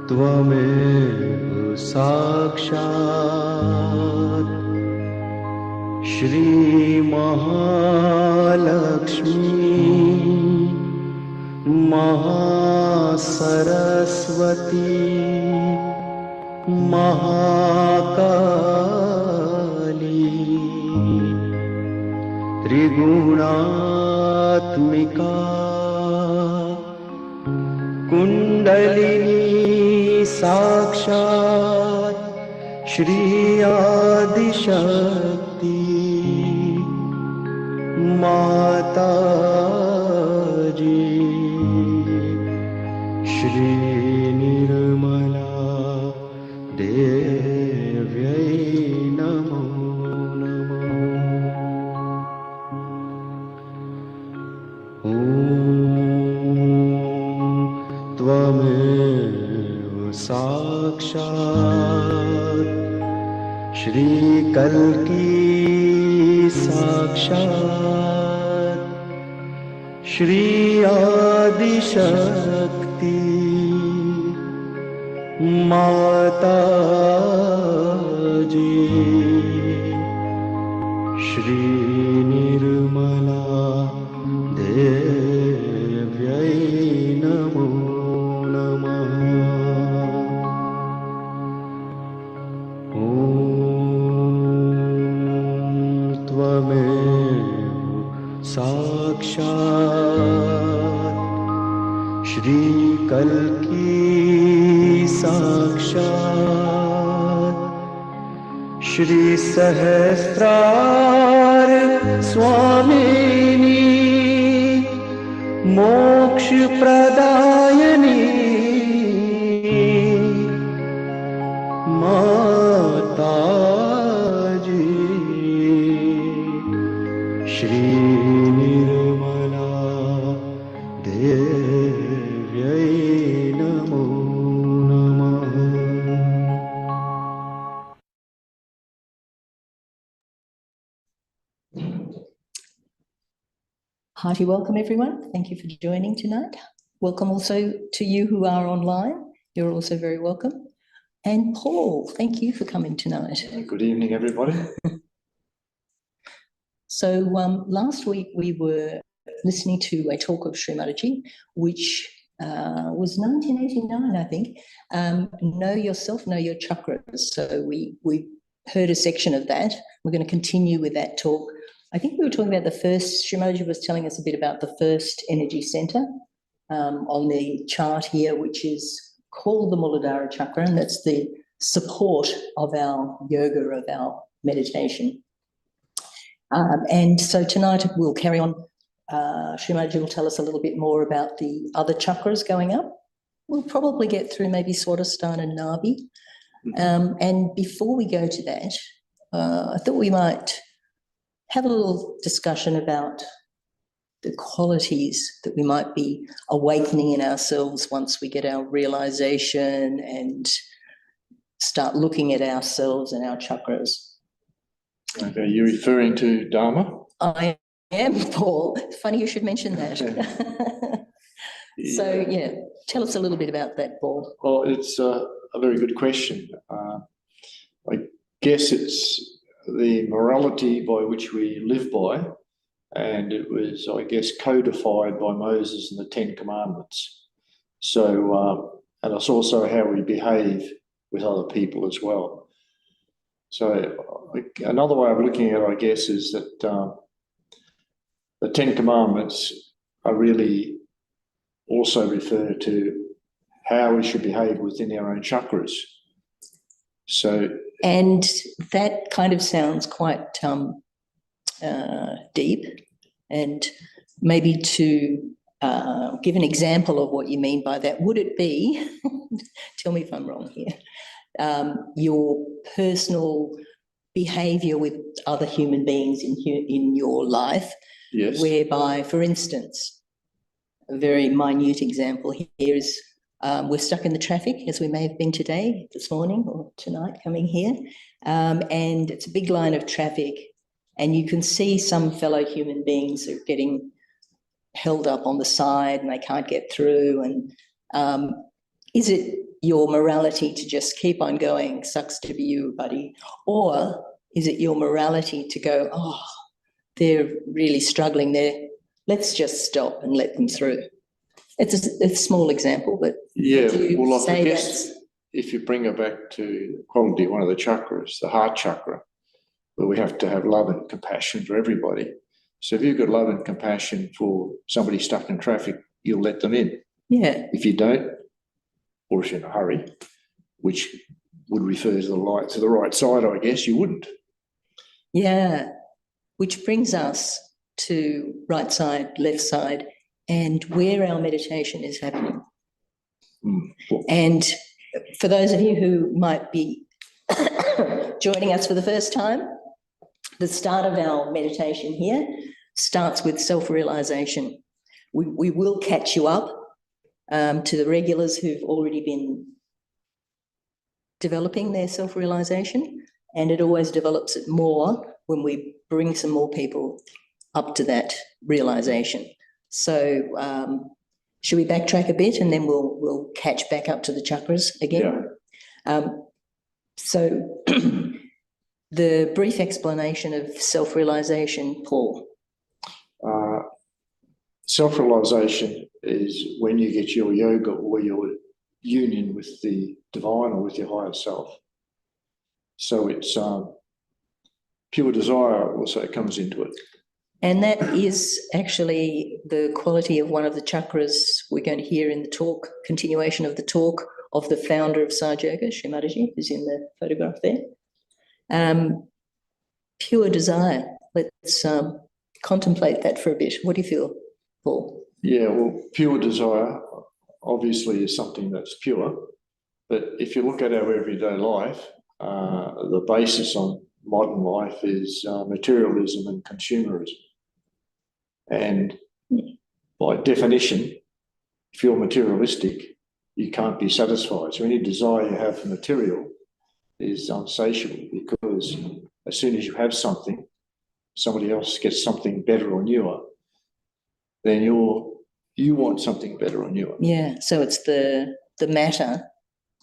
त्वमेव साक्षात् श्री महालक्ष्मी महासरस्वती महाकाली त्रिगुणात्मिका कुंडलिनी साक्षात् श्री आदिशक्ति माताजी श्री निर्मला देव्यै नमो नमः। ॐ त्वमेव साक्षात् श्री कल्की साक्षात् श्री आदिशक्ति माताजी श्री निर्मला देव्यै नमो नमः। ॐ त्वमेव साक्षात् श्री कल्की साक्षात् श्री सहस्रार स्वामिनी मोक्ष प्रदायिनी माताजी श्री निर्मला देव्यै नमो नमः। Hearty welcome, everyone. Thank you for joining tonight. Welcome also to you who are online. You're also very welcome. And Paul, thank you for coming tonight. Good evening, everybody. So last week we were listening to a talk of Shri Mataji, which was 1989, I think. Know yourself, know your chakras. So we heard a section of that. We're going to continue with that talk. I think we were talking about the first, Shri Mataji was telling us a bit about the first energy center on the chart here, which is called the Muladhara chakra, and that's the support of our yoga, of our meditation. And so tonight we'll carry on. Shri Mataji will tell us a little bit more about the other chakras going up. We'll probably get through maybe Swadhisthana and Nabi. And before we go to that, I thought we might have a little discussion about the qualities that we might be awakening in ourselves once we get our realization and start looking at ourselves and our chakras. Okay, you're referring to Dharma? I am, Paul. Funny you should mention that. So, yeah, tell us a little bit about that, Paul. Well, it's a very good question. I guess it's the morality by which we live by, and it was, I guess, codified by Moses in the Ten Commandments. So, and it's also how we behave with other people as well. So another way of looking at it, I guess, is that the Ten Commandments are really also refer to how we should behave within our own chakras. So, and that kind of sounds quite deep, and maybe to give an example of what you mean by that, would it be, tell me if I'm wrong here, your personal behaviour with other human beings in your life, yes, whereby, for instance, a very minute example here is we're stuck in the traffic, as we may have been today, this morning or tonight coming here, and it's a big line of traffic, and you can see some fellow human beings are getting held up on the side and they can't get through. And is it your morality to just keep on going, sucks to be you, buddy? Or is it your morality to go, oh, they're really struggling there, let's just stop and let them through? It's a small example, but yeah, well, say I guess if you bring it back to quality, one of the chakras, the heart chakra, where we have to have love and compassion for everybody. So if you've got love and compassion for somebody stuck in traffic, you'll let them in. Yeah. If you don't, or if you're in a hurry, which would refer to the right side, I guess, you wouldn't. Yeah, which brings us to right side, left side, and where our meditation is happening. And for those of you who might be joining us for the first time, the start of our meditation here starts with self-realization. We will catch you up to the regulars who've already been developing their self-realization, and it always develops it more when we bring some more people up to that realization. So should we backtrack a bit and then we'll catch back up to the chakras again? Yeah. So the brief explanation of self-realization, Paul. Self-realization is when you get your yoga or your union with the divine or with your higher self. So it's pure desire also comes into it. And that is actually the quality of one of the chakras we're going to hear in the talk, continuation of the talk of the founder of Sahaja Yoga, Shri Mataji, who's in the photograph there. Pure desire. Let's contemplate that for a bit. What do you feel, Paul? Yeah, well, pure desire obviously is something that's pure, but if you look at our everyday life, the basis on modern life is materialism and consumerism. And by definition, if you're materialistic, you can't be satisfied. So any desire you have for material is unsatiable, because as soon as you have something, somebody else gets something better or newer, then you want something better or newer. Yeah, so it's the matter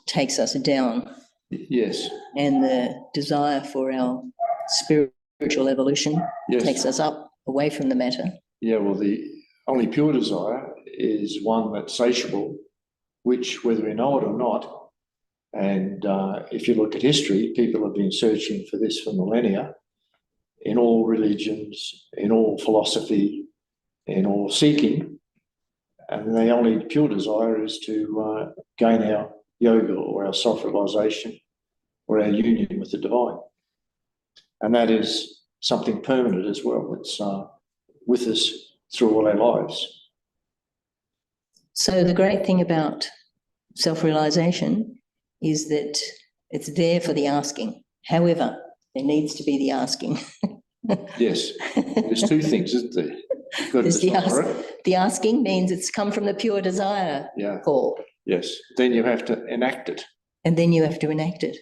takes us down. Yes. And the desire for our spiritual evolution takes us up, away from the matter. Yeah, well, the only pure desire is one that's satiable, which, whether we know it or not, And if you look at history, people have been searching for this for millennia in all religions, in all philosophy, in all seeking. And the only pure desire is to gain our yoga or our self-realization or our union with the divine. And that is something permanent as well. It's with us through all our lives. So the great thing about self-realization is that it's there for the asking. However, there needs to be the asking. Yes, there's two things, isn't there? You've got to desire it. The asking means it's come from the pure desire, Yeah. Paul. Yes. Then you have to enact it. And then you have to enact it.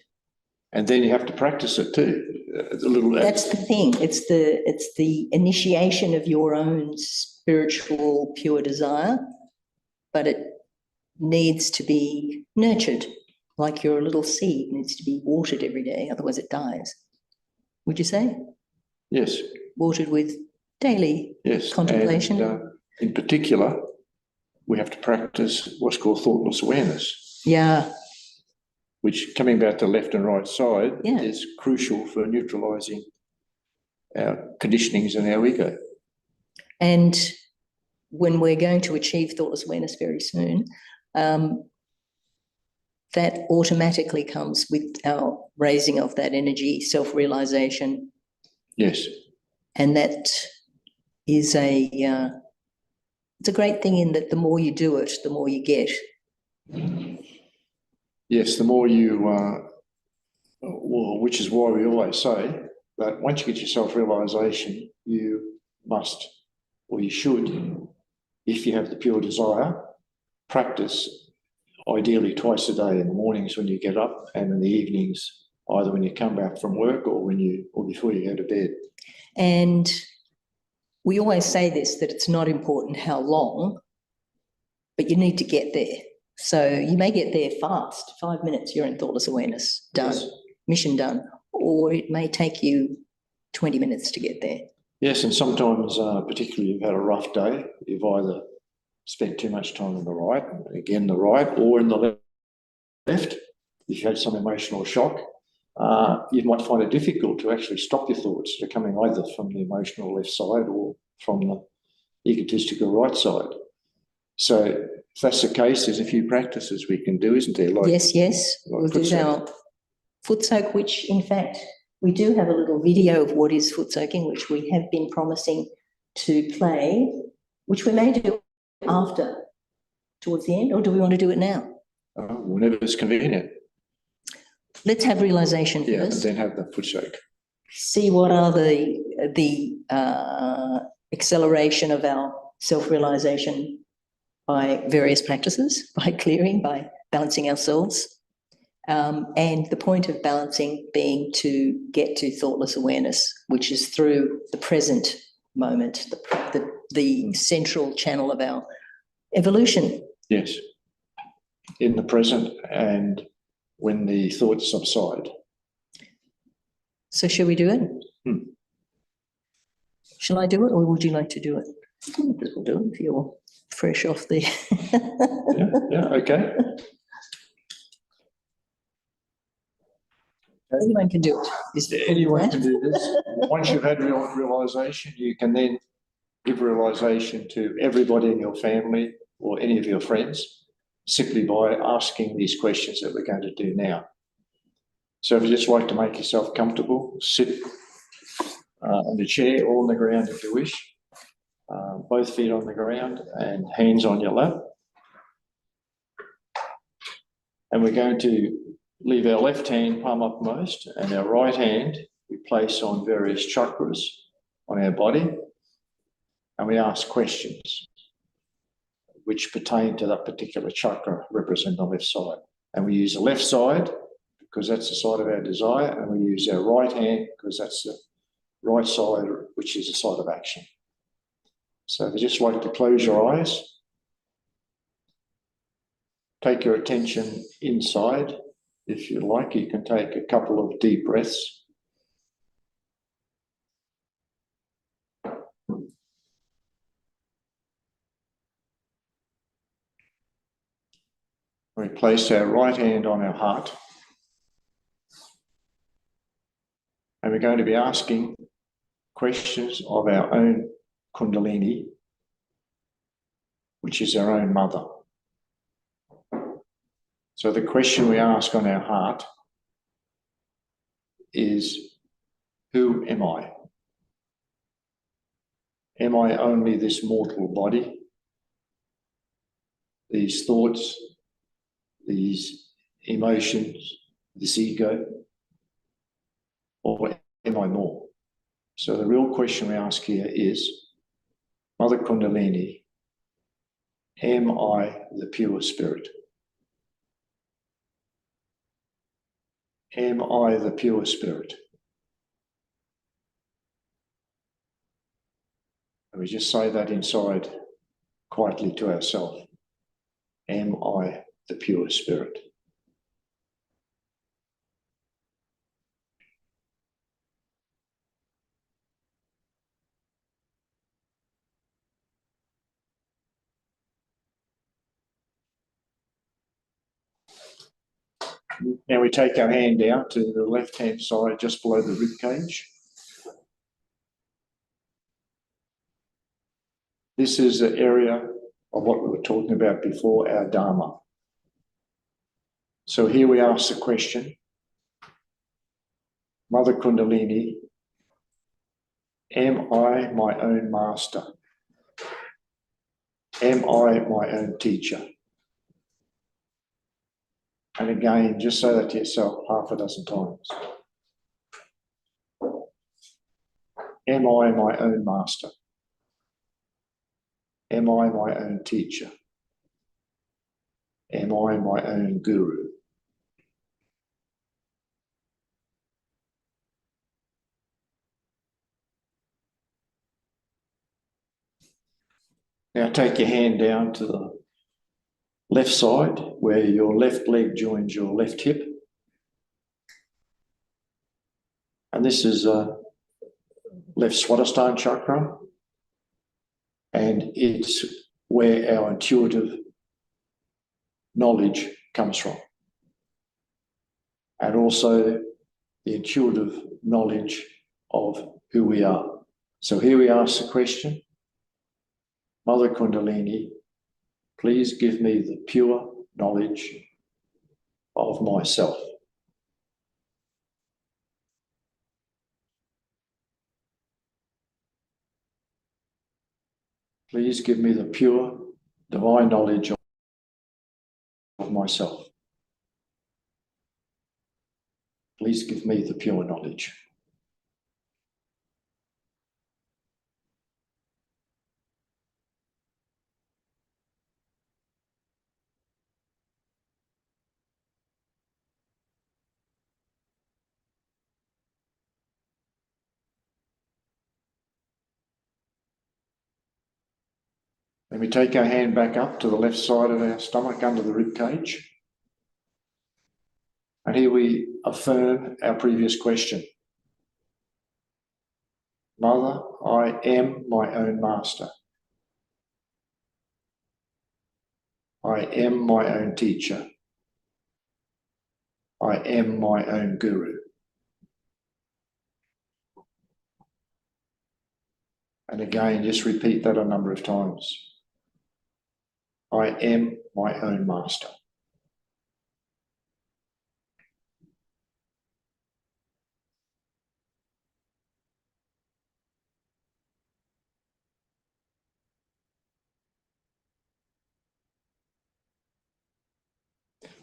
And then you have to practice it too. That's the thing. It's the initiation of your own spiritual pure desire, but it needs to be nurtured, like your little seed needs to be watered every day, otherwise it dies. Would you say? Yes. Watered with daily contemplation. And, in particular, we have to practice what's called thoughtless awareness. Yeah. Which, coming back to left and right side, is crucial for neutralising our conditionings and our ego. And when we're going to achieve thoughtless awareness very soon, that automatically comes with our raising of that energy, self-realization. Yes. And that is it's a great thing in that the more you do it, the more you get. Yes, the more you, well, which is why we always say that once you get your self-realization, you must, or you should, if you have the pure desire, practice ideally twice a day, in the mornings when you get up and in the evenings, either when you come back from work or before you go to bed. And we always say this, that it's not important how long, but you need to get there. So you may get there fast, 5 minutes, you're in thoughtless awareness, done, yes. Mission done, or it may take you 20 minutes to get there. Yes, and sometimes, particularly you've had a rough day, you've either spent too much time on the right, again the right, or in the left. If you had some emotional shock, you might find it difficult to actually stop your thoughts that are coming either from the emotional left side or from the egotistical right side. So if that's the case, there's a few practices we can do, isn't there? Like, yes. Like we'll do our foot soak, which in fact, we do have a little video of what is foot soaking, which we have been promising to play, which we may do after, towards the end, or do we want to do it now? Whenever it's convenient. Let's have realization first. Yeah, and then have the foot soak. See what are the acceleration of our self-realization by various practices, by clearing, by balancing ourselves. And the point of balancing being to get to thoughtless awareness, which is through the present moment, the central channel of our evolution. Yes, in the present and when the thoughts subside. So shall we do it? Shall I do it, or would you like to do it? We'll do it if you're fresh off the... Okay. Anyone can do it. Anyone can do this. Once you've had realization, you can then give realization to everybody in your family or any of your friends simply by asking these questions that we're going to do now. So if you just like to make yourself comfortable, sit on the chair or on the ground if you wish, both feet on the ground and hands on your lap. And we're going to leave our left hand palm uppermost and our right hand we place on various chakras on our body, and we ask questions which pertain to that particular chakra represented on the left side. And we use the left side because that's the side of our desire, and we use our right hand because that's the right side, which is the side of action. So if you just like to close your eyes, take your attention inside. If you like, you can take a couple of deep breaths. We place our right hand on our heart. And we're going to be asking questions of our own Kundalini, which is our own mother. So the question we ask on our heart is, who am I? Am I only this mortal body? These thoughts, these emotions, this ego? Or am I more? So the real question we ask here is, Mother Kundalini, am I the pure spirit? Am I the pure spirit? And we just say that inside quietly to ourselves. Am I the pure spirit? Now we take our hand down to the left-hand side, just below the rib cage. This is the area of what we were talking about before, our Dharma. So here we ask the question, Mother Kundalini, am I my own master? Am I my own teacher? And again, just say that to yourself half a dozen times. Am I my own master? Am I my own teacher? Am I my own guru? Now take your hand down to the left side where your left leg joins your left hip. And this is left Swadhisthana chakra. And it's where our intuitive knowledge comes from. And also the intuitive knowledge of who we are. So here we ask the question, Mother Kundalini, please give me the pure knowledge of myself. Please give me the pure divine knowledge of myself. Please give me the pure knowledge. Then we take our hand back up to the left side of our stomach under the rib cage. And here we affirm our previous question. Mother, I am my own master. I am my own teacher. I am my own guru. And again, just repeat that a number of times. I am my own master.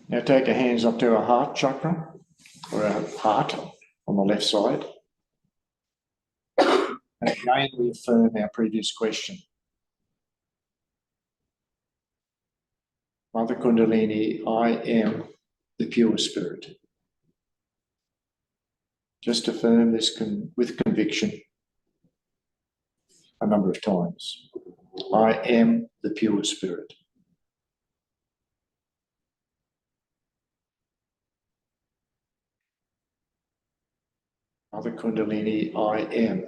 Now take our hands up to our heart chakra, or our heart on the left side. And again, we affirm our previous question. Mother Kundalini, I am the pure spirit. Just affirm this with conviction a number of times. I am the pure spirit. Mother Kundalini, I am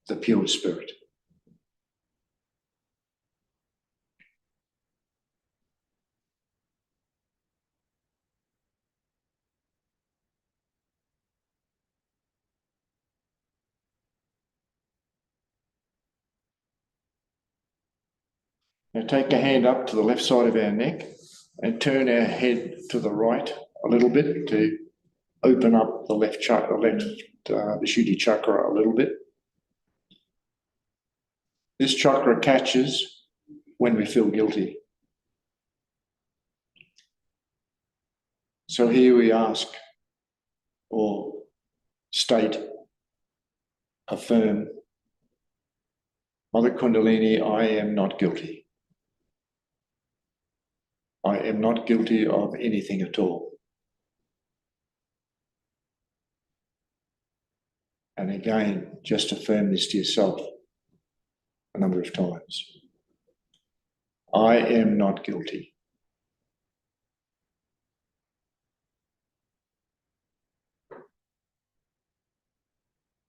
the pure spirit. Now take a hand up to the left side of our neck and turn our head to the right a little bit to open up the left chakra, the Vishuddhi chakra a little bit. This chakra catches when we feel guilty. So here we ask or state, affirm, Mother Kundalini, I am not guilty. I am not guilty of anything at all. And again, just affirm this to yourself a number of times. I am not guilty.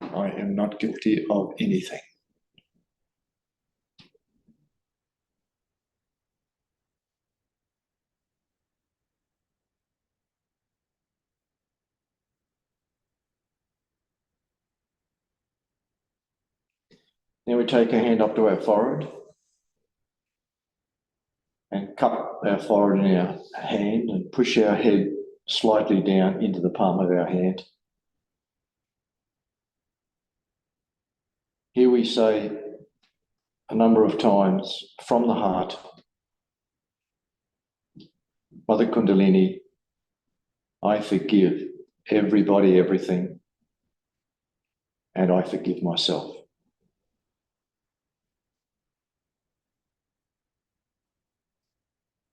I am not guilty of anything. Now we take our hand up to our forehead and cup our forehead in our hand and push our head slightly down into the palm of our hand. Here we say a number of times from the heart, Mother Kundalini, I forgive everybody, everything, and I forgive myself.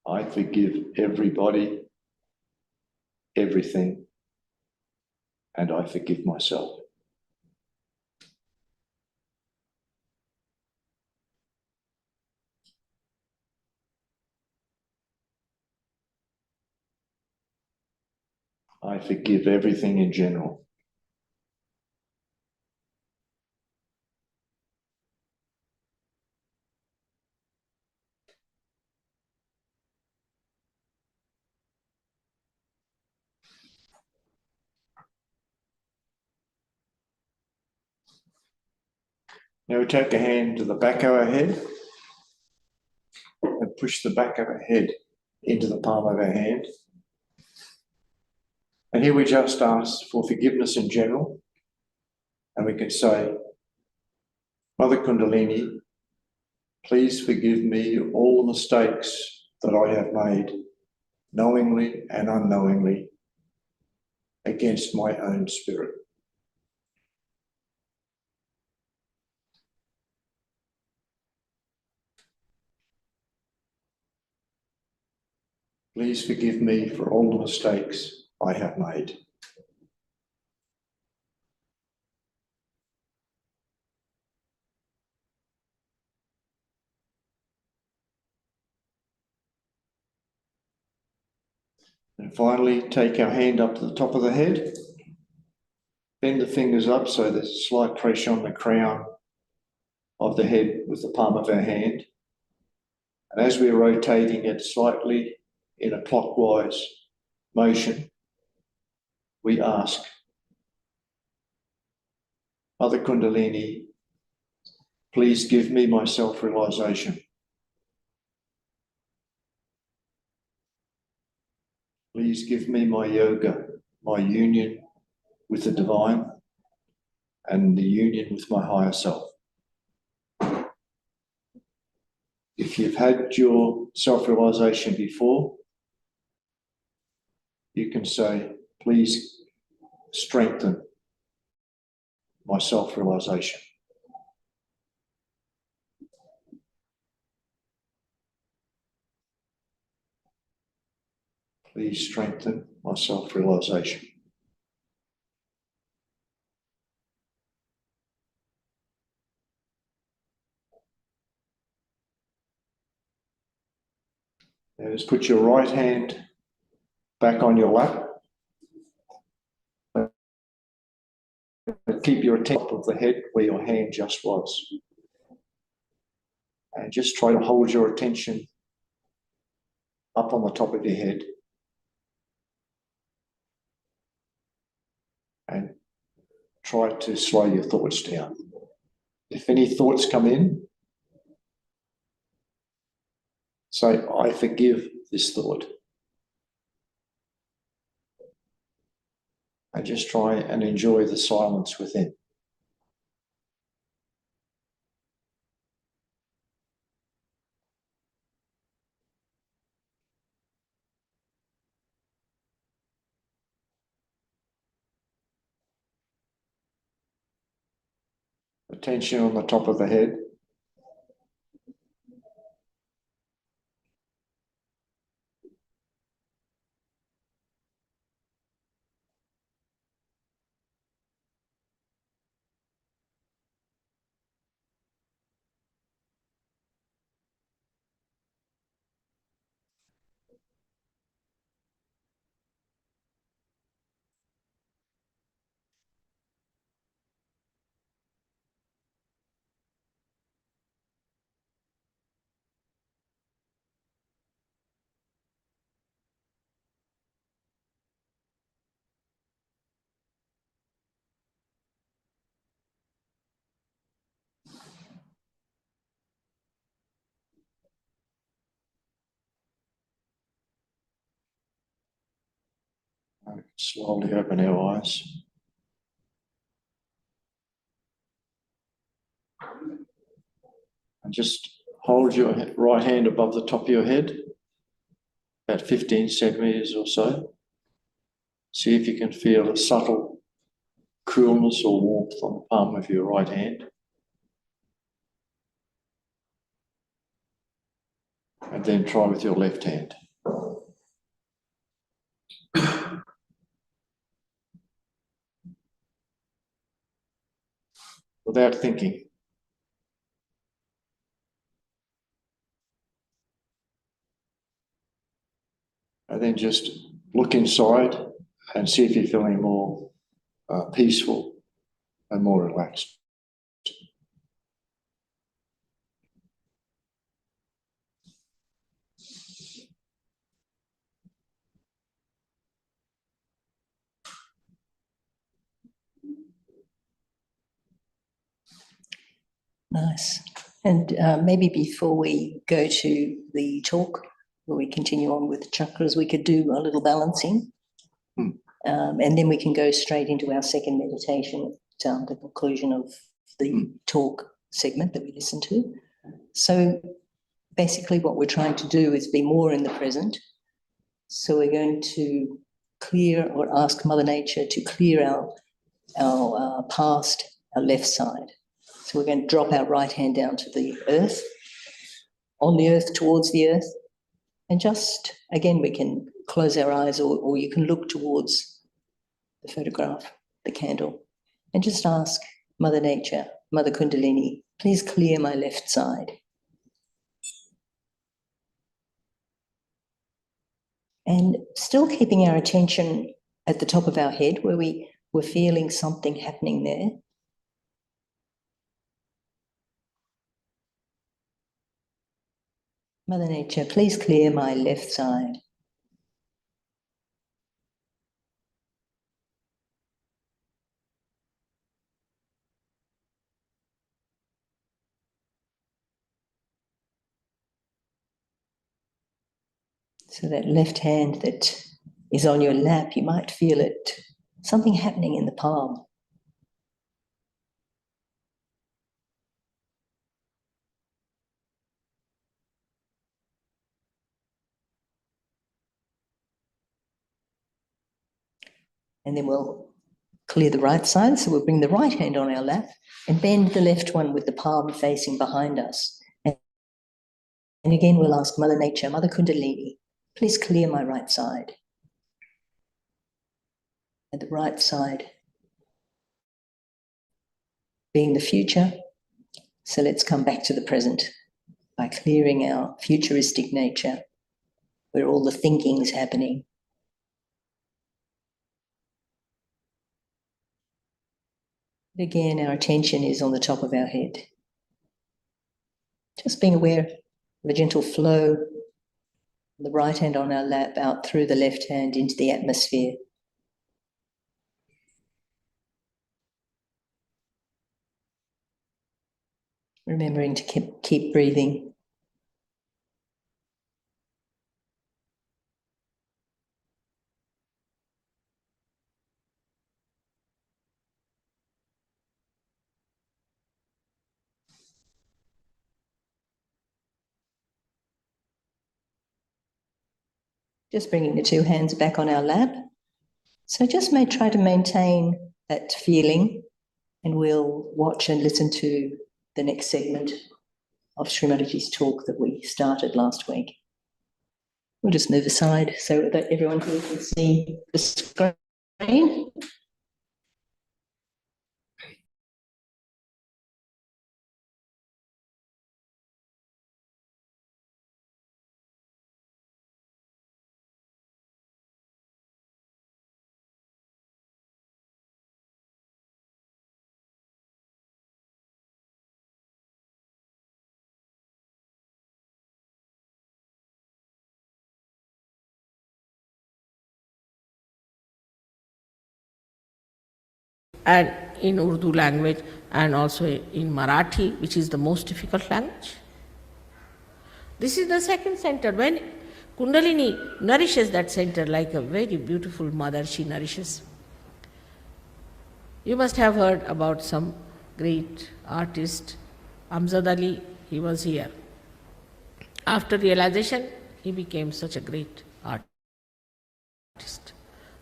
I forgive everybody, everything, and I forgive myself. I forgive everything in general. Now we take a hand to the back of our head and push the back of our head into the palm of our hand. And here we just ask for forgiveness in general. And we can say, Mother Kundalini, please forgive me all the mistakes that I have made, knowingly and unknowingly, against my own spirit. Please forgive me for all the mistakes I have made. And finally, take our hand up to the top of the head. Bend the fingers up so there's a slight pressure on the crown of the head with the palm of our hand. And as we're rotating it slightly in a clockwise motion, we ask, Mother Kundalini, please give me my self-realization. Please give me my yoga, my union with the divine and the union with my higher self. If you've had your self-realization before, you can say, please strengthen my self-realization. Please strengthen my self-realization. Now just put your right hand back on your lap. Keep your attention top of the head where your hand just was. And just try to hold your attention up on the top of your head. And try to slow your thoughts down. If any thoughts come in, Say, I forgive this thought. And just try and enjoy the silence within. Attention on the top of the head. Slowly open our eyes. And just hold your right hand above the top of your head, about 15 centimeters or so. See if you can feel a subtle coolness or warmth on the palm of your right hand. And then try with your left hand. Without thinking. And then just look inside and see if you're feeling more peaceful and more relaxed. Nice. And maybe before we go to the talk, where we continue on with chakras, we could do a little balancing. And then we can go straight into our second meditation at the conclusion of the talk segment that we listened to. So basically what we're trying to do is be more in the present. So we're going to clear or ask Mother Nature to clear our past, our left side. So we're going to drop our right hand down to the earth, on the earth, towards the earth. And just, again, we can close our eyes or you can look towards the photograph, the candle, and just ask Mother Nature, Mother Kundalini, please clear my left side. And still keeping our attention at the top of our head where we're feeling something happening there. Mother Nature, please clear my left side. So that left hand that is on your lap, you might feel it, something happening in the palm. And then we'll clear the right side. So we'll bring the right hand on our lap and bend the left one with the palm facing behind us. And again, we'll ask Mother Nature, Mother Kundalini, please clear my right side. And the right side being the future. So let's come back to the present by clearing our futuristic nature, where all the thinking is happening. Again, our attention is on the top of our head. Just being aware of a gentle flow, the right hand on our lap out through the left hand into the atmosphere. Remembering to keep breathing. Just bringing the two hands back on our lap. So just may try to maintain that feeling, and we'll watch and listen to the next segment of Shri Mataji's talk that we started last week. We'll just move aside so that everyone here can see the screen. And in Urdu language and also in Marathi, which is the most difficult language. This is the second center. When Kundalini nourishes that center like a very beautiful mother, she nourishes. You must have heard about some great artist, Amjad Ali, he was here. After realization, he became such a great artist.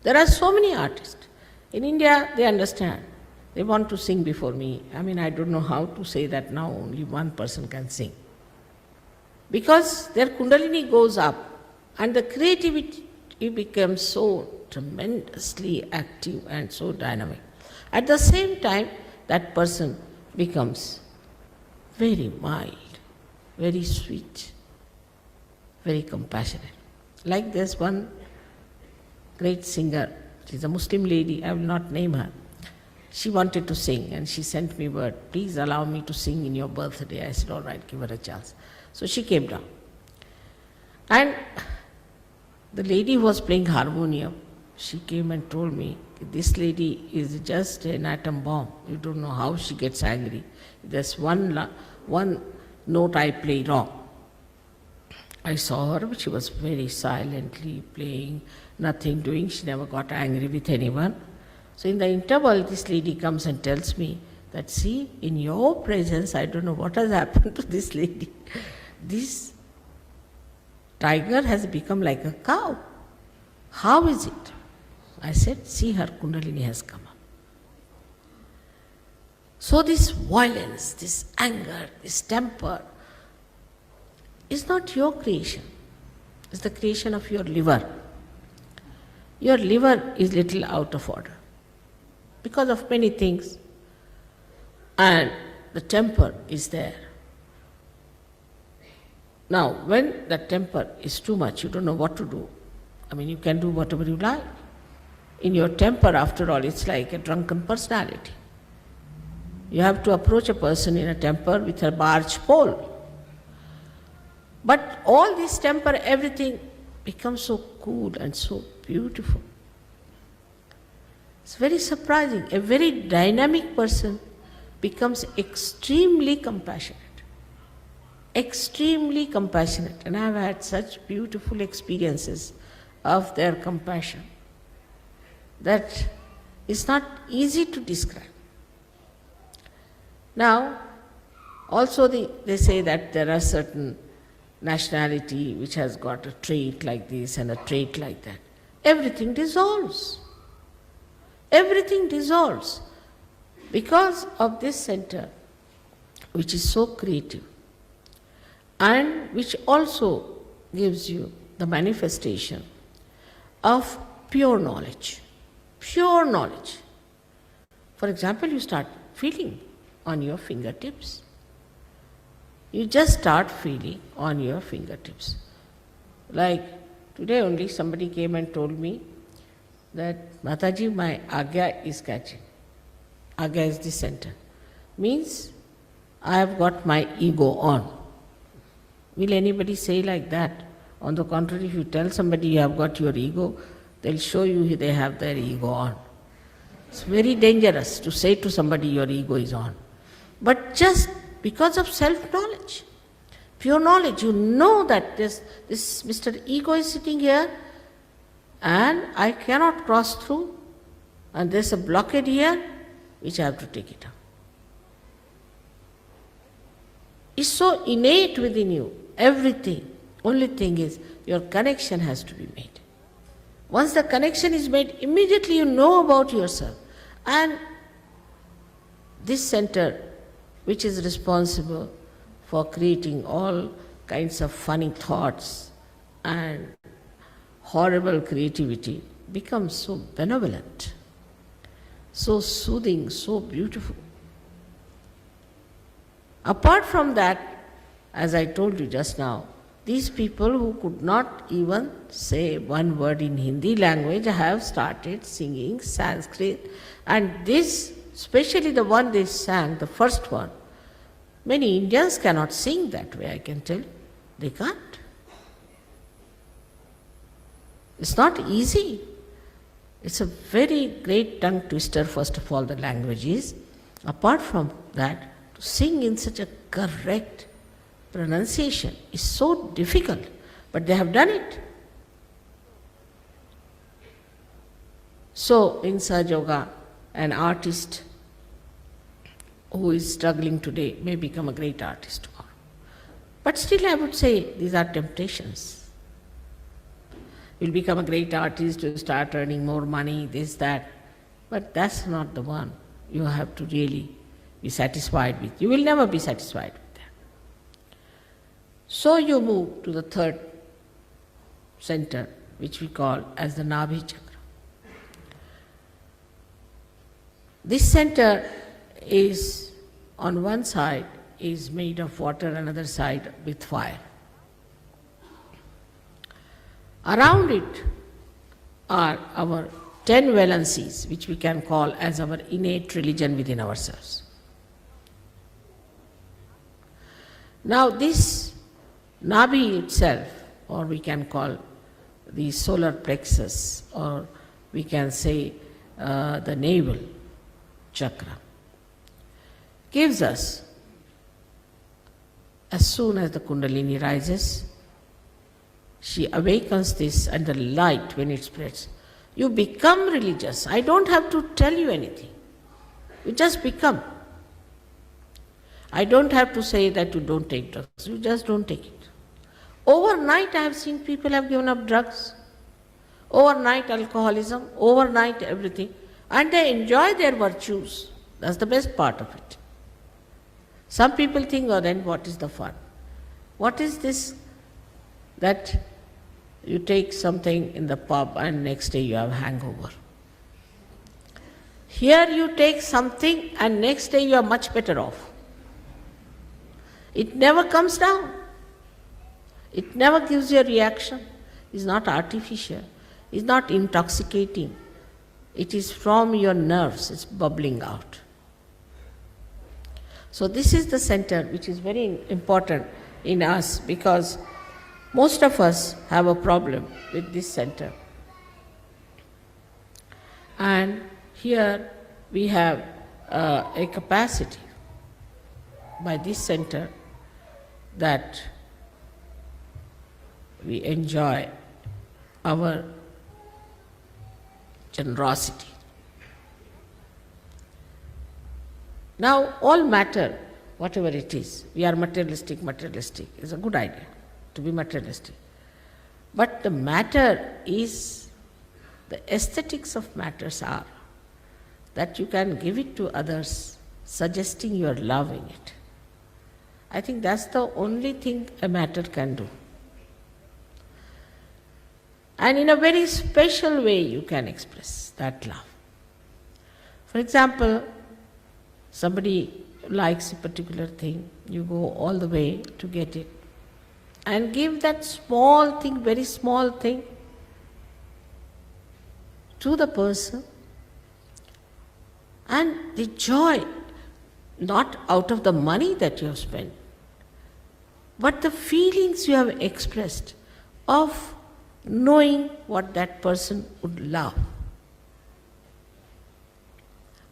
There are so many artists. In India, they understand. They want to sing before me. I mean, I don't know how to say that now only one person can sing. Because their Kundalini goes up and the creativity becomes so tremendously active and so dynamic. At the same time, that person becomes very mild, very sweet, very compassionate. Like there's one great singer. She's a Muslim lady, I will not name her. She wanted to sing and she sent me word, please allow me to sing in your birthday. I said, all right, give her a chance. So she came down. And the lady who was playing harmonium, she came and told me, this lady is just an atom bomb. You don't know how she gets angry. There's one note I play wrong. I saw her, but she was very silently playing, nothing doing. She never got angry with anyone. So in the interval, this lady comes and tells me that, see, in your presence, I don't know what has happened to this lady. This tiger has become like a cow. How is it? I said, see, her Kundalini has come up. So this violence, this anger, this temper, is not your creation. It's the creation of your liver. Your liver is little out of order because of many things, and the temper is there. Now, when the temper is too much, you don't know what to do. I mean, you can do whatever you like. In your temper, after all, it's like a drunken personality. You have to approach a person in a temper with a barge pole. But all this temper, everything becomes so cool and so beautiful. It's very surprising. A very dynamic person becomes extremely compassionate. Extremely compassionate. And I've had such beautiful experiences of their compassion that it's not easy to describe. Now, also they say that there are certain nationality which has got a trait like this and a trait like that. Everything dissolves. Everything dissolves because of this center, which is so creative and which also gives you the manifestation of pure knowledge. Pure knowledge. For example, you start feeling on your fingertips. You just start feeling on your fingertips. Like today only somebody came and told me that, Mataji, my Agya is catching. Agya is the center. Means I have got my ego on. Will anybody say like that? On the contrary, if you tell somebody you have got your ego, they'll show you they have their ego on. It's very dangerous to say to somebody your ego is on. But just because of self-knowledge, pure knowledge, you know that this Mr. Ego is sitting here and I cannot cross through and there's a blockade here which I have to take it out. It's so innate within you, everything. Only thing is your connection has to be made. Once the connection is made, immediately you know about yourself. And this center, which is responsible for creating all kinds of funny thoughts and horrible creativity, becomes so benevolent, so soothing, so beautiful. Apart from that, as I told you just now, these people who could not even say one word in Hindi language have started singing Sanskrit. And this, especially the one they sang, the first one, many Indians cannot sing that way, I can tell you. They can't. It's not easy. It's a very great tongue twister, first of all, the language is. Apart from that, to sing in such a correct pronunciation is so difficult, but they have done it. So, in Sahaja Yoga, an artist who is struggling today may become a great artist tomorrow. But still I would say these are temptations. You'll become a great artist, you'll start earning more money, this, that. But that's not the one you have to really be satisfied with. You will never be satisfied with that. So you move to the third center, which we call as the Nabhi chakra. This center is, on one side, is made of water, another side with fire. Around it are our 10 valencies, which we can call as our innate religion within ourselves. Now this Nabhi itself, or we can call the solar plexus, or we can say the navel chakra, gives us, as soon as the Kundalini rises, she awakens this, and the light, when it spreads, you become religious. I don't have to tell you anything. You just become. I don't have to say that you don't take drugs. You just don't take it. Overnight I have seen people have given up drugs. Overnight alcoholism, overnight everything. And they enjoy their virtues. That's the best part of it. Some people think, oh, then what is the fun? What is this that you take something in the pub and next day you have hangover? Here you take something and next day you are much better off. It never comes down. It never gives you a reaction. It's not artificial. It's not intoxicating. It is from your nerves. It's bubbling out. So this is the center which is very important in us, because most of us have a problem with this center. And here we have a capacity by this center that we enjoy our generosity. Now all matter, whatever it is, we are materialistic, is a good idea to be materialistic. But the matter is, the aesthetics of matters are that you can give it to others, suggesting you are loving it. I think that's the only thing a matter can do. And in a very special way you can express that love. For example, somebody likes a particular thing, you go all the way to get it, and give that small thing, very small thing, to the person, and the joy, not out of the money that you have spent, but the feelings you have expressed of knowing what that person would love.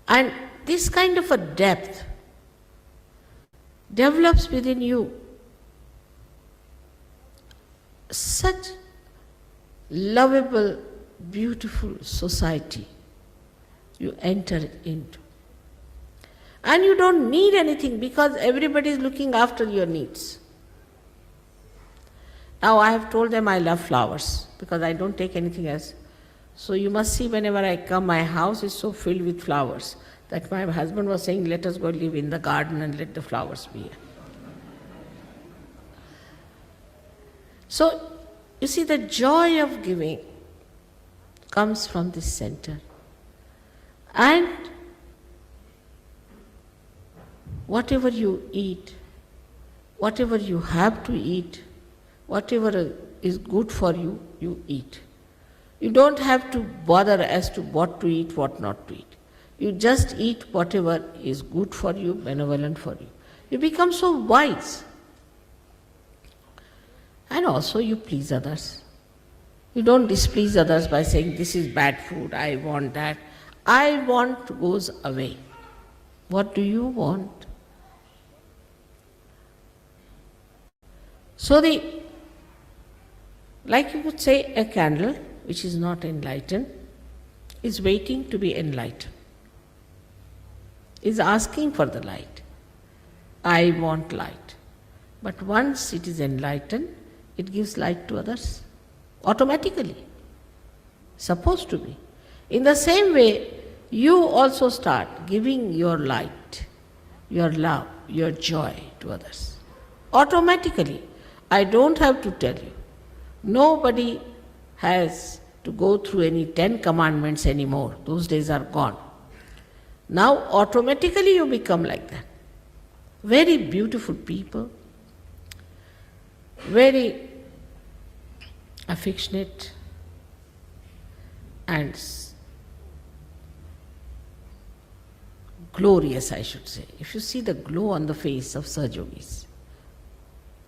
And this kind of a depth develops within you such lovable, beautiful society you enter into. And you don't need anything, because everybody is looking after your needs. Now I have told them I love flowers, because I don't take anything else. So you must see whenever I come, my house is so filled with flowers that my husband was saying, let us go live in the garden and let the flowers be here. So, you see, the joy of giving comes from this center. And whatever you eat, whatever you have to eat, whatever is good for you, you eat. You don't have to bother as to what to eat, what not to eat. You just eat whatever is good for you, benevolent for you. You become so wise. And also you please others. You don't displease others by saying, this is bad food, I want that. I want goes away. What do you want? So like you would say, a candle which is not enlightened is waiting to be enlightened, is asking for the light. I want light. But once it is enlightened, it gives light to others automatically. Supposed to be. In the same way, you also start giving your light, your love, your joy to others. Automatically. I don't have to tell you. Nobody has to go through any 10 commandments anymore. Those days are gone. Now automatically you become like that. Very beautiful people, very affectionate and glorious, I should say. If you see the glow on the face of Sahaja Yogis,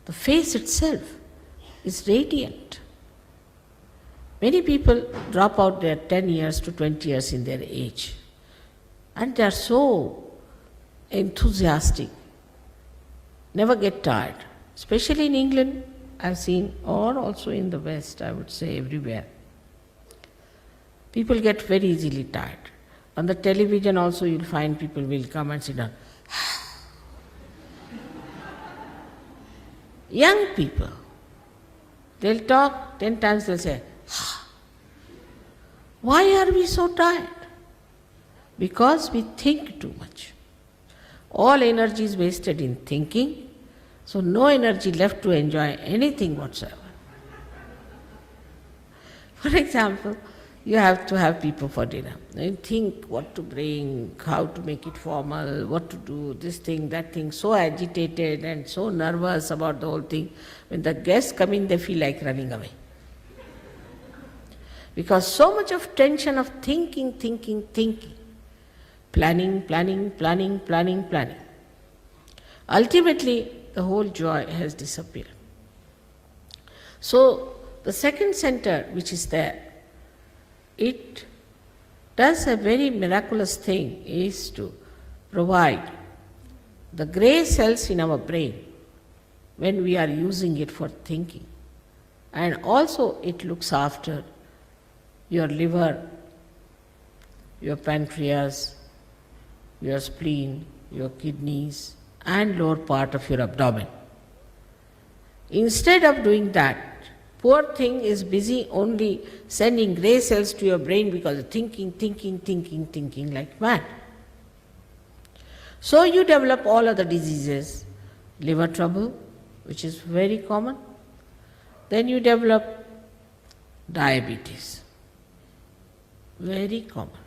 the face itself is radiant. Many people drop out their 10 years to 20 years in their age, and they are so enthusiastic, never get tired. Especially in England, I've seen, or also in the West, I would say everywhere. People get very easily tired. On the television also you'll find people will come and sit down. Young people, they'll talk 10 times, they'll say, why are we so tired? Because we think too much. All energy is wasted in thinking, so no energy left to enjoy anything whatsoever. For example, you have to have people for dinner. You think what to bring, how to make it formal, what to do, this thing, that thing, so agitated and so nervous about the whole thing. When the guests come in, they feel like running away. Because so much of tension of thinking, planning. Ultimately, the whole joy has disappeared. So, the second center which is there, it does a very miraculous thing, is to provide the grey cells in our brain when we are using it for thinking. And also it looks after your liver, your pancreas, your spleen, your kidneys, and lower part of your abdomen. Instead of doing that, poor thing is busy only sending grey cells to your brain because of thinking like mad. So you develop all other diseases, liver trouble, which is very common. Then you develop diabetes, very common.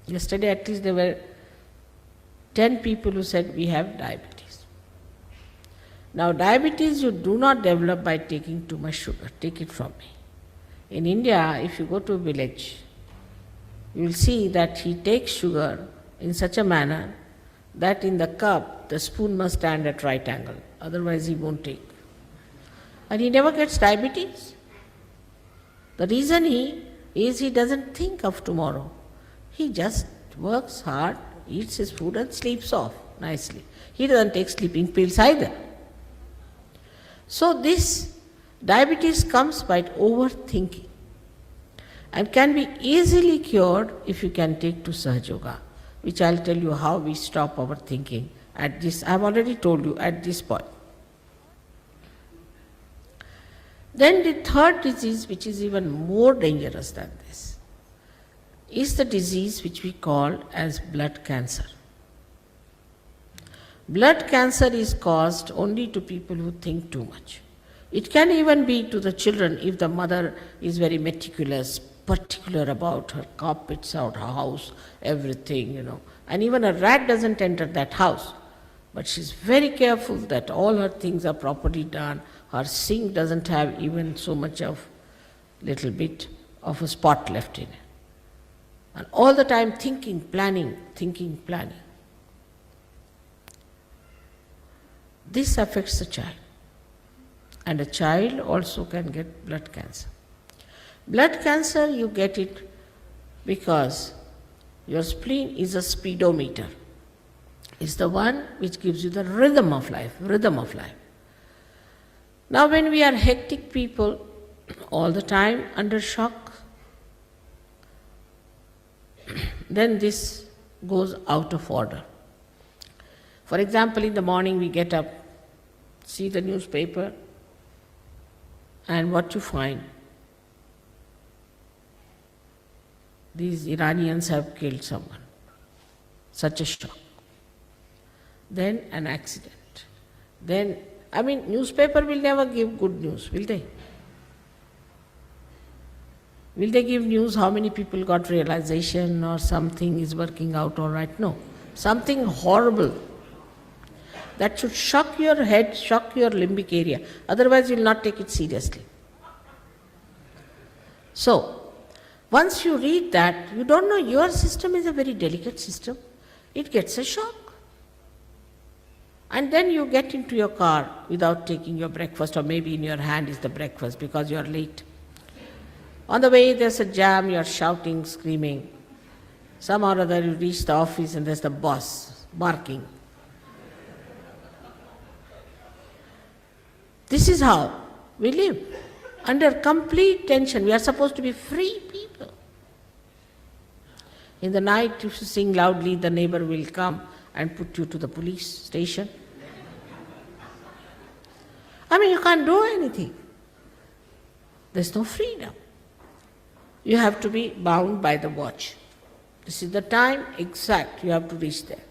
Yesterday at least there were 10 people who said we have diabetes. Now diabetes you do not develop by taking too much sugar, take it from me. In India, if you go to a village, you will see that he takes sugar in such a manner that in the cup the spoon must stand at right angle, otherwise he won't take. And he never gets diabetes. The reason is he doesn't think of tomorrow. He just works hard, eats his food and sleeps off nicely. He doesn't take sleeping pills either. So this diabetes comes by overthinking and can be easily cured if you can take to Sahaja Yoga, which I'll tell you how we stop our thinking at this, I've already told you at this point. Then the third disease, which is even more dangerous than this, is the disease which we call as blood cancer. Blood cancer is caused only to people who think too much. It can even be to the children if the mother is very meticulous, particular about her carpets out her house, everything, and even a rat doesn't enter that house. But she's very careful that all her things are properly done. Her sink doesn't have even so much of little bit of a spot left in it. And all the time thinking, planning. This affects the child. And a child also can get blood cancer. Blood cancer, you get it because your spleen is a speedometer. It's the one which gives you the rhythm of life. Now when we are hectic people, all the time under shock, then this goes out of order. For example, in the morning we get up, see the newspaper, and what you find? These Iranians have killed someone. Such a shock. Then an accident. Then, newspaper will never give good news, will they? Will they give news how many people got realization or something is working out all right? No. Something horrible. That should shock your head, shock your limbic area. Otherwise you will not take it seriously. So, once you read that, you don't know your system is a very delicate system. It gets a shock. And then you get into your car without taking your breakfast, or maybe in your hand is the breakfast because you are late. On the way there's a jam, you are shouting, screaming. Somehow or other you reach the office and there's the boss barking. This is how we live. Under complete tension. We are supposed to be free people. In the night, if you sing loudly, the neighbor will come and put you to the police station. You can't do anything. There's no freedom. You have to be bound by the watch. This is the time exact, you have to reach there.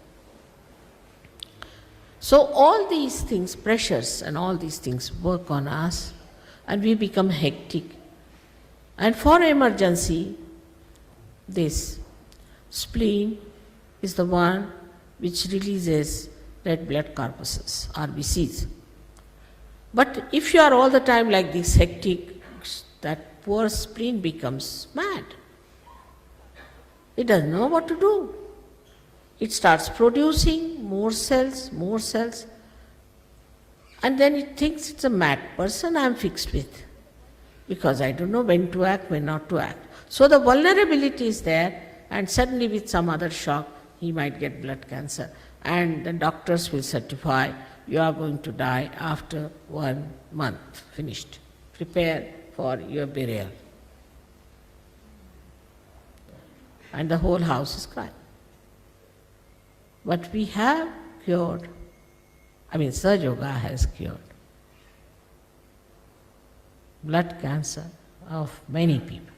So all these things, pressures and all these things work on us and we become hectic. And for emergency, this spleen is the one which releases red blood corpuscles, RBCs. But if you are all the time like this hectic, that poor spleen becomes mad. It doesn't know what to do. It starts producing more cells, and then it thinks it's a mad person I'm fixed with, because I don't know when to act, when not to act. So the vulnerability is there, and suddenly with some other shock, he might get blood cancer. And the doctors will certify, you are going to die after 1 month, finished. Prepare for your burial. And the whole house is crying. But we have cured, Sahaja Yoga has cured blood cancer of many people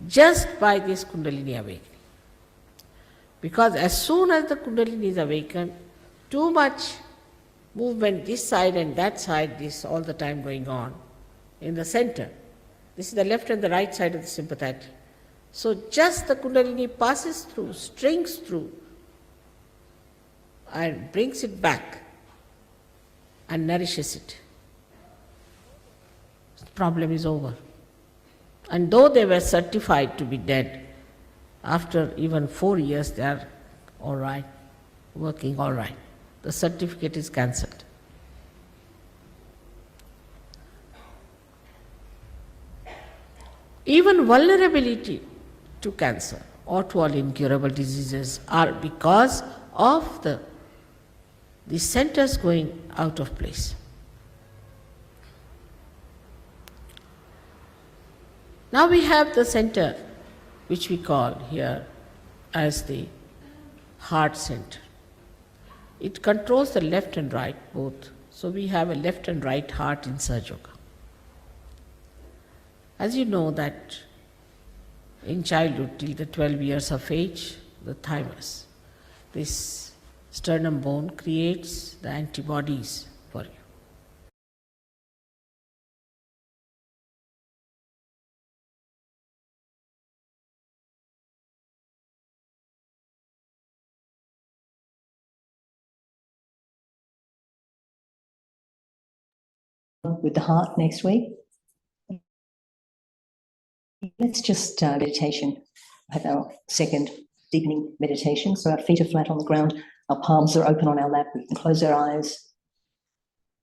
just by this Kundalini awakening. Because as soon as the Kundalini is awakened, too much movement this side and that side, this all the time going on in the center. This is the left and the right side of the sympathetic. So just the Kundalini passes through, strings through, and brings it back and nourishes it. The problem is over. And though they were certified to be dead, after even 4 years they are all right, working all right. The certificate is cancelled. Even vulnerability to cancer or to all incurable diseases are because of the centers going out of place. Now we have the center which we call here as the heart center. It controls the left and right both. So we have a left and right heart in Sahaja Yoga. As you know that in childhood till the 12 years of age, the thymus. This sternum bone creates the antibodies for you. With the heart next week. Let's just meditation. Have our second deepening meditation. So our feet are flat on the ground, our palms are open on our lap. We can close our eyes,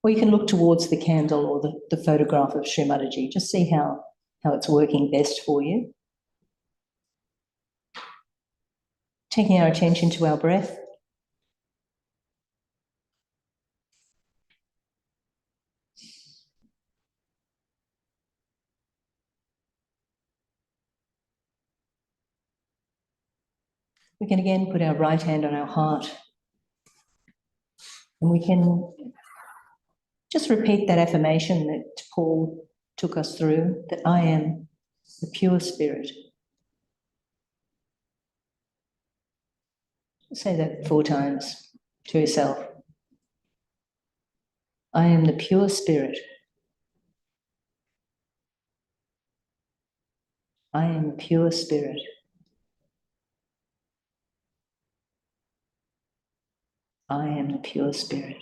or you can look towards the candle or the photograph of Shri Mataji. Just see how it's working best for you. Taking our attention to our breath. We can again put our right hand on our heart, and we can just repeat that affirmation that Paul took us through, that I am the pure spirit. Say that 4 times to yourself. I am the pure spirit. I am the pure spirit. I am the pure spirit.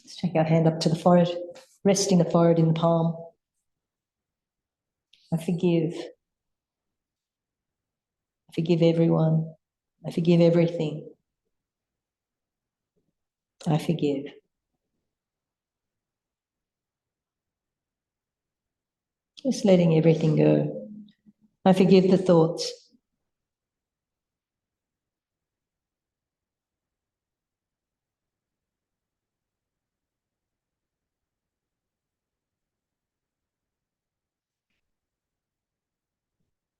Let's take our hand up to the forehead, resting the forehead in the palm. I forgive. I forgive everyone. I forgive everything. I forgive. Just letting everything go. I forgive the thoughts.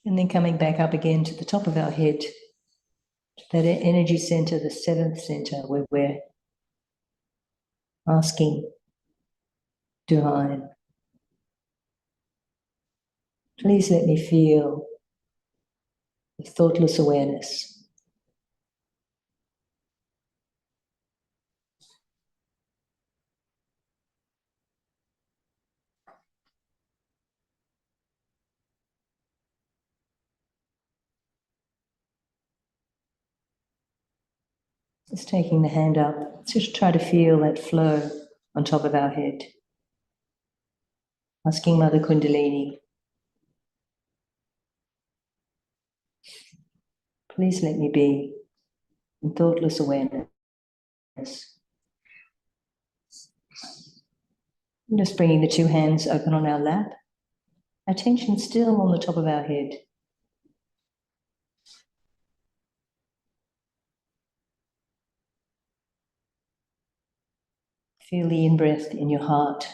And then coming back up again to the top of our head, to that energy center, the 7th center, where we're asking Divine, please let me feel the thoughtless awareness. Just taking the hand up, just try to feel that flow on top of our head. Asking Mother Kundalini, please let me be in thoughtless awareness. And just bringing the 2 hands open on our lap, attention still on the top of our head. Feel the in-breath in your heart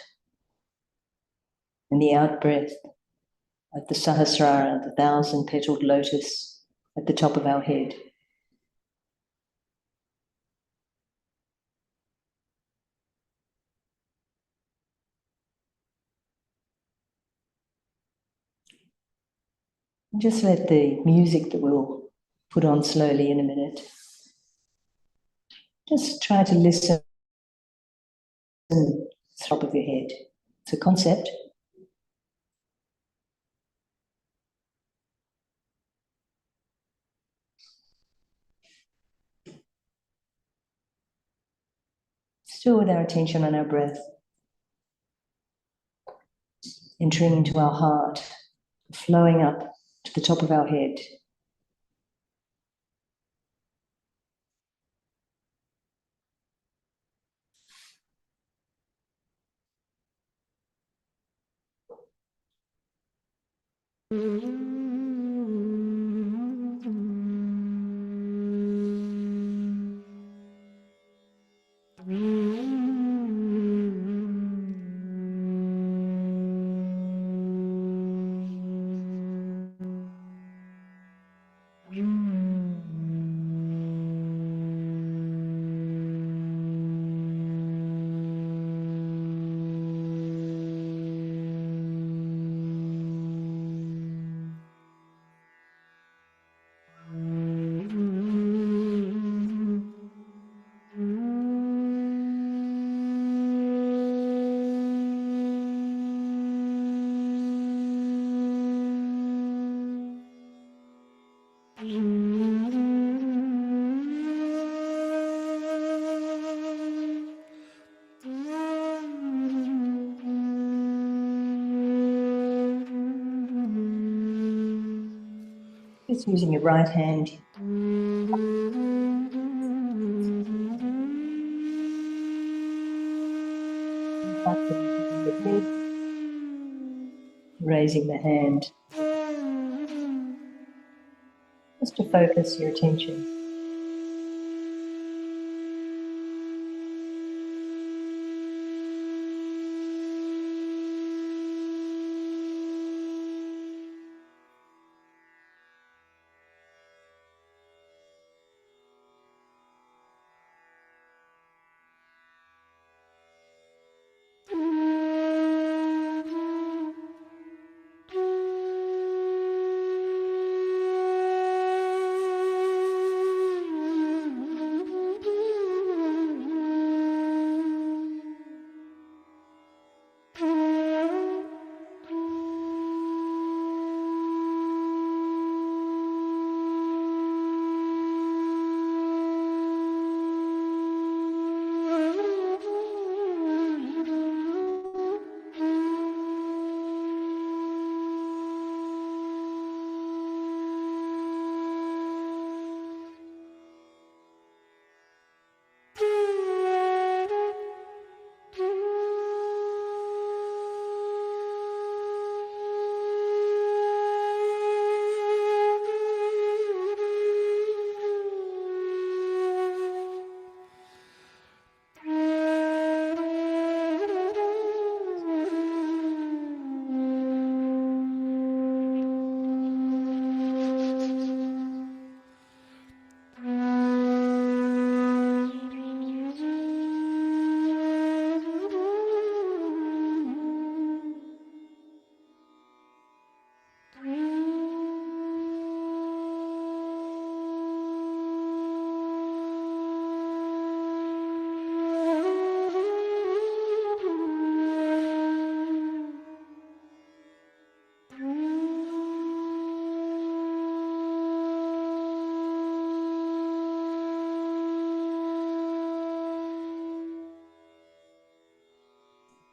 and the out-breath at the Sahasrara, the 1,000-petaled lotus at the top of our head. And just let the music that we'll put on slowly in a minute, just try to listen to the top of your head. It's a concept. Still with our attention on our breath, entering into our heart, flowing up to the top of our head. Just using your right hand. Raising the hand. Just to focus your attention.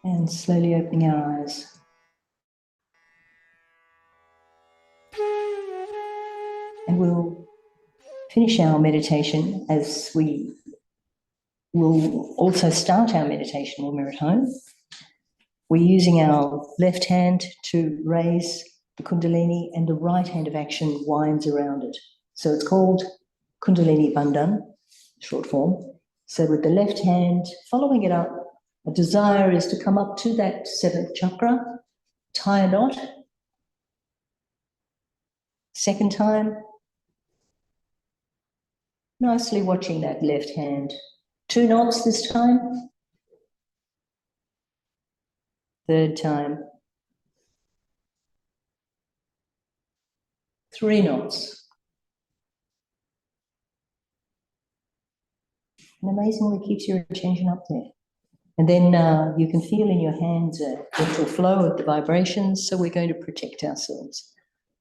And slowly opening our eyes. And we'll finish our meditation as we will also start our meditation when we're at home. We're using our left hand to raise the Kundalini and the right hand of action winds around it. So it's called Kundalini Bandhan, short form. So with the left hand, following it up, a desire is to come up to that seventh chakra, tie a knot. Second time, nicely watching that left hand. 2 knots this time. Third time. 3 knots. And amazingly keeps your attention up there. And then you can feel in your hands a gentle flow of the vibrations, so we're going to protect ourselves.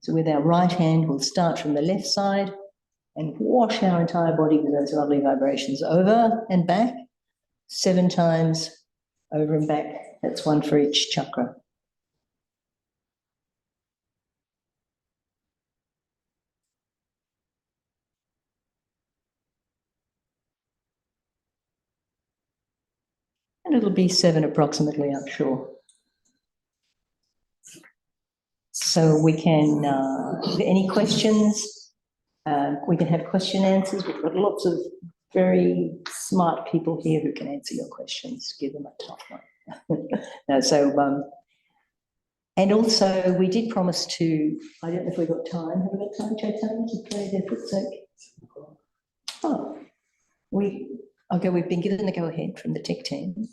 So with our right hand, we'll start from the left side and wash our entire body with those lovely vibrations over and back, 7 times over and back. That's 1 for each chakra. And it'll be 7 approximately, I'm sure. So we can, any questions? We can have question answers. We've got lots of very smart people here who can answer your questions. Give them a tough one. No, and also we did promise to, I don't know if we've got time. Have we got time, Chaitanya, to play their foot soak? Oh, okay, we've been given the go-ahead from the tech team.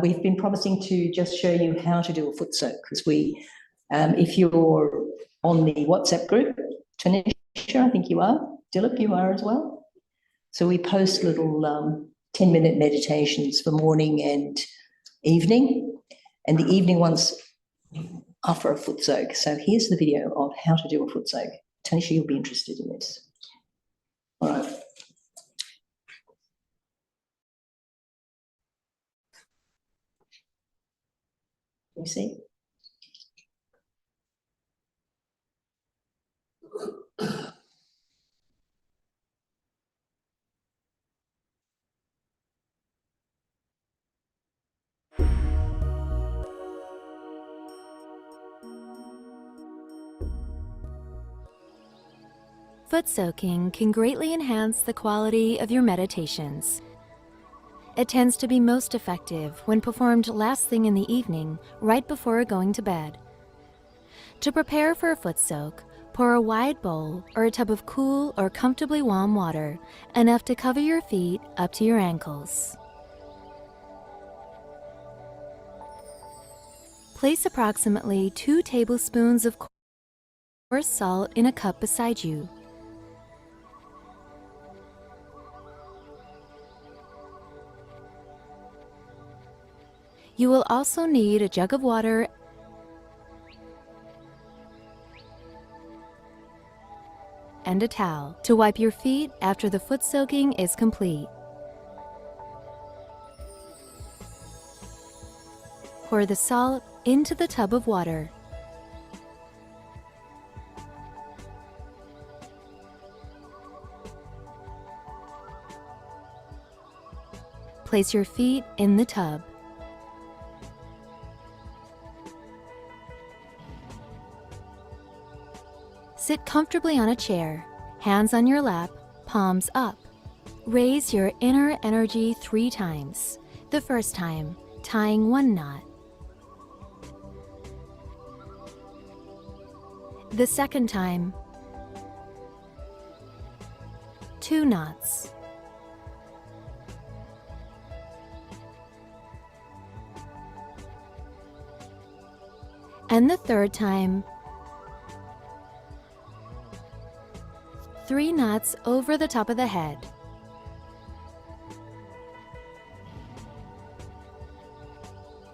We've been promising to just show you how to do a foot soak, because we, if you're on the WhatsApp group, Tanisha, I think you are, Dilip, you are as well. So we post little 10-minute meditations for morning and evening, and the evening ones are for a foot soak. So here's the video of how to do a foot soak. Tanisha, you'll be interested in this. All right. You see? Foot soaking can greatly enhance the quality of your meditations. It tends to be most effective when performed last thing in the evening, right before going to bed. To prepare for a foot soak, pour a wide bowl or a tub of cool or comfortably warm water, enough to cover your feet up to your ankles. Place approximately 2 tablespoons of coarse salt in a cup beside you. You will also need a jug of water and a towel to wipe your feet after the foot soaking is complete. Pour the salt into the tub of water. Place your feet in the tub. Sit comfortably on a chair, hands on your lap, palms up. Raise your inner energy 3 times. The first time, tying 1 knot. The second time, 2 knots. And the third time, 3 knots over the top of the head.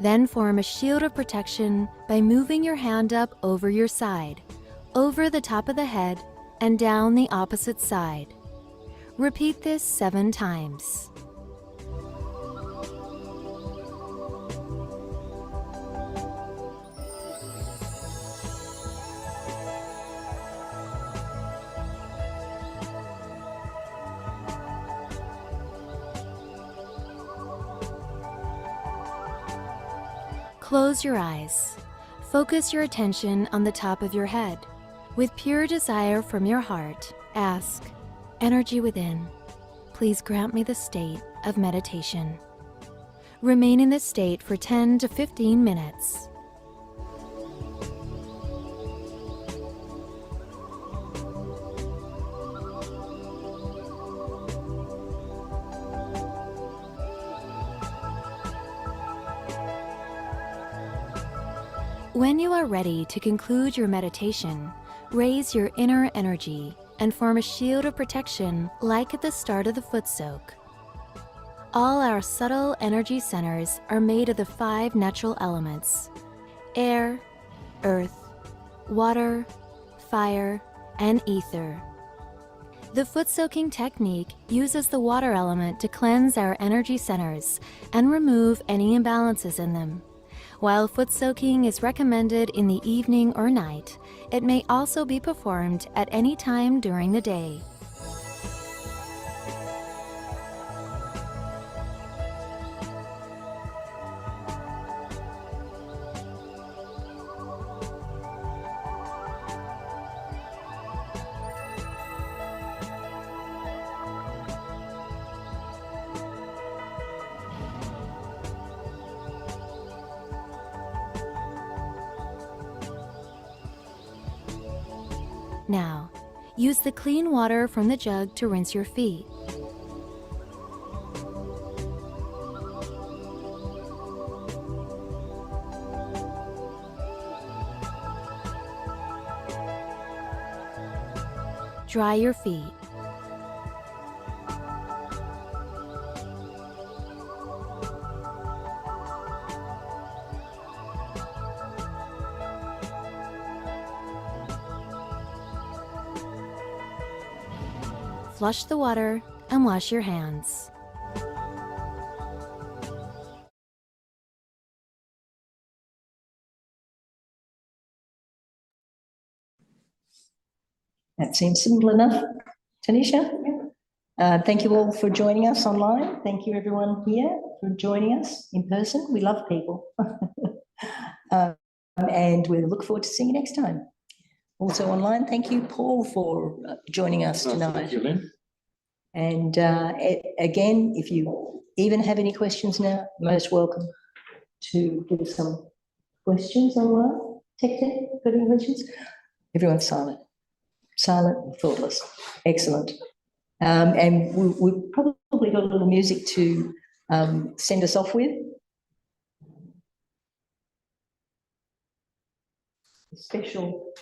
Then form a shield of protection by moving your hand up over your side, over the top of the head, and down the opposite side. Repeat this 7 times. Close your eyes. Focus your attention on the top of your head. With pure desire from your heart, ask, Energy within, please grant me the state of meditation. Remain in this state for 10 to 15 minutes. When you are ready to conclude your meditation, raise your inner energy and form a shield of protection like at the start of the foot soak. All our subtle energy centers are made of the 5 natural elements: air, earth, water, fire, and ether. The foot soaking technique uses the water element to cleanse our energy centers and remove any imbalances in them. While foot soaking is recommended in the evening or night, it may also be performed at any time during the day. Now, use the clean water from the jug to rinse your feet. Dry your feet. Flush the water and wash your hands. That seems simple enough. Tanisha? Thank you all for joining us online. Thank you everyone here for joining us in person. We love people. And we look forward to seeing you next time. Also online, thank you, Paul, for joining us tonight. Thank you, Lynn. And again, if you even have any questions now, most welcome to give us some questions online. Tech, got any questions? Everyone's silent. Silent and thoughtless. Excellent. And we've probably got a little music to send us off with. Special.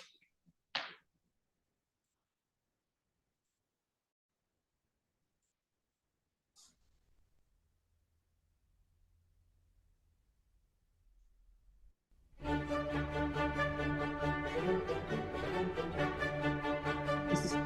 This is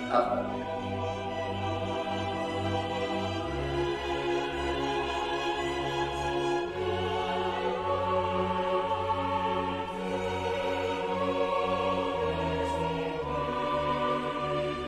Up.